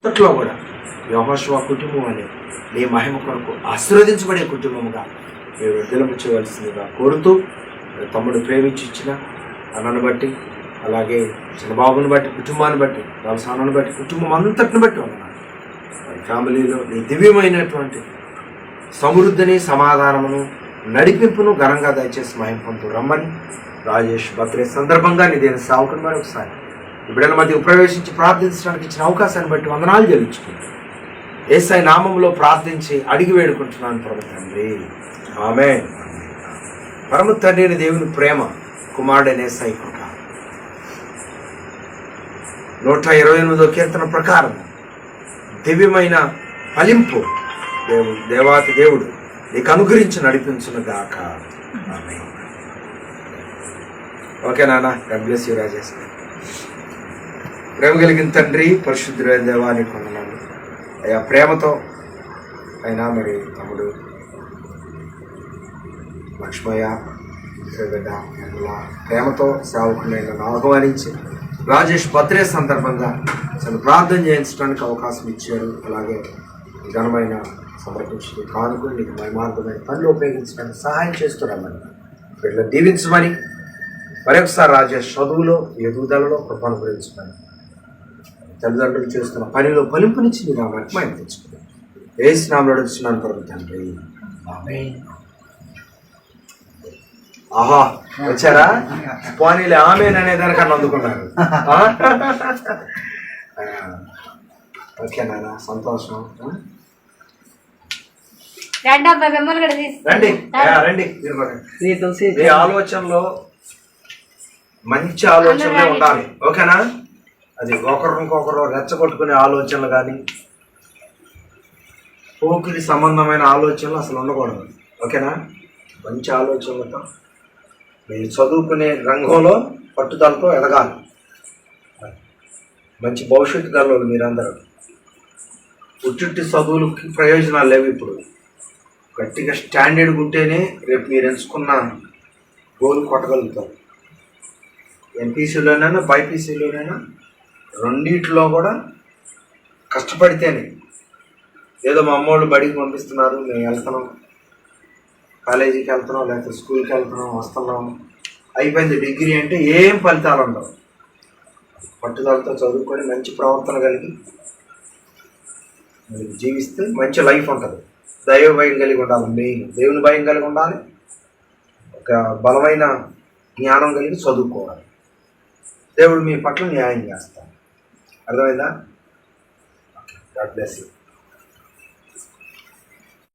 అంతట్లో కూడా యెహోషువ కుటుంబం అనే నీ మహిమ కొరకు ఆశీర్వదించబడే కుటుంబముగా మీరు వర్ధిల్లింప చేయవలసిందిగా కోరుతూ, తమ్ముడు ప్రేమించి ఇచ్చిన అన్నను బట్టి, అలాగే చిన్నబాబుని బట్టి, కుటుంబాన్ని బట్టి, వాళ్ళ సానాన్ని బట్టి, కుటుంబం అంతటిని బట్టి ఉన్నాను. వారి ఫ్యామిలీలో నీ దివ్యమైనటువంటి సమృద్ధిని, సమాధానమును, నడిపింపును ఘనంగా దయచేసి మహిమ పొందుతూ రమ్మని రాజేష్ బర్త్డే సందర్భంగా నీ దేని సావుకుని మరొకసారి ఈ బిడ్డల మధ్య ప్రవేశించి ప్రార్థించడానికి ఇచ్చిన అవకాశాన్ని బట్టి వందనాలు చెల్లించుకుంటూ యేసయ్య నామములో ప్రార్థించి అడిగి వేడుకుంటున్నాను పరమ తండ్రి, ఆమేన్. పరమ తండ్రి అయిన దేవుని ప్రేమ, కుమారుడైన యేసయ్య కృప, 128వ కీర్తన ప్రకారం దివ్యమైన ఫలింపు దేవాతి దేవుడు నీకు అనుగ్రహించి నడిపించును గాక. ఆమేన్. ఓకే నాన్న, గాడ్ బ్లెస్ యు రాజేష్. ప్రేమ కలిగిన తండ్రి, పరిశుద్ధుడైన దేవా నీకు వందనాలు అయ్యా. ప్రేమతో అయినా మరి తమ్ముడు లక్ష్మయ్య బిడ్డ ప్రేమతో సేవకులైన ఆహ్వానించి రాజేష్ బర్త్డే సందర్భంగా అసలు ప్రార్థన చేయించడానికి అవకాశం ఇచ్చారు. అలాగే ఘనమైన సమర్పించి కానుకలు నీకు మహిమార్గమైన పనులు ఉపయోగించడానికి సహాయం చేస్తున్నామని వీళ్ళు దీవించమని మరొకసారి రాజేష్ చదువులో, ఎదుగుదలలో కృపను గురించమని తల్లిదండ్రులు చేస్తున్న పనిలో ఫలింపునిచ్చి నీ నామానికి మహిమ తెచ్చుకున్నాను. యేసు నామములో అడుగుతున్నాను పరమ తండ్రి, ఆమేన్. ఆహా, వచ్చారా? పోనీలే, ఆమేన్ అనే దానికన్నా అందుకున్నారు. ఓకే నాన్న, సంతోషం. రండి రండి. మీ ఆలోచనలో మంచి ఆలోచనలే ఉండాలి, ఓకేనా? అది ఒకరికొకరు రెచ్చగొట్టుకునే ఆలోచనలు కానీ పోకిరి సంబంధమైన ఆలోచనలు అసలు ఉండకూడదు, ఓకేనా? మంచి ఆలోచనలతో మీరు చదువుకునే రంగంలో పట్టుదలతో ఎదగాలి. మంచి భవిష్యత్తు గలవాళ్ళు మీరందరూ. ఉట్టి చదువులకి ప్రయోజనాలు లేవు. ఇప్పుడు గట్టిగా స్టాండర్డ్ ఉంటేనే రేపు మీరు ఎంచుకున్న గోల్ కొట్టగలుగుతారు. ఎంపీసీలోనైనా బైపీసీలోనైనా రెండిట్లో కూడా కష్టపడితేనే. ఏదో మా అమ్మోళ్ళు బడికి పంపిస్తున్నారు, మేము వెళ్తున్నాం, కాలేజీకి వెళ్తున్నాం, లేకపోతే స్కూల్కి వెళ్తున్నాం, వస్తున్నాం, అయిపోయింది డిగ్రీ అంటే ఏం ఫలితాలు ఉండవు. పట్టుదలతో చదువుకొని మంచి ప్రవర్తన కలిగి జీవిస్తే మంచి లైఫ్ ఉంటుంది. దైవ భయం కలిగి ఉండాలి, మెయిన్ దేవుని భయం కలిగి ఉండాలి. ఒక బలమైన జ్ఞానం కలిగి చదువుకోవాలి. దేవుడు మీ పట్ల న్యాయం చేస్తాడు. అర్థమైందా? God bless you.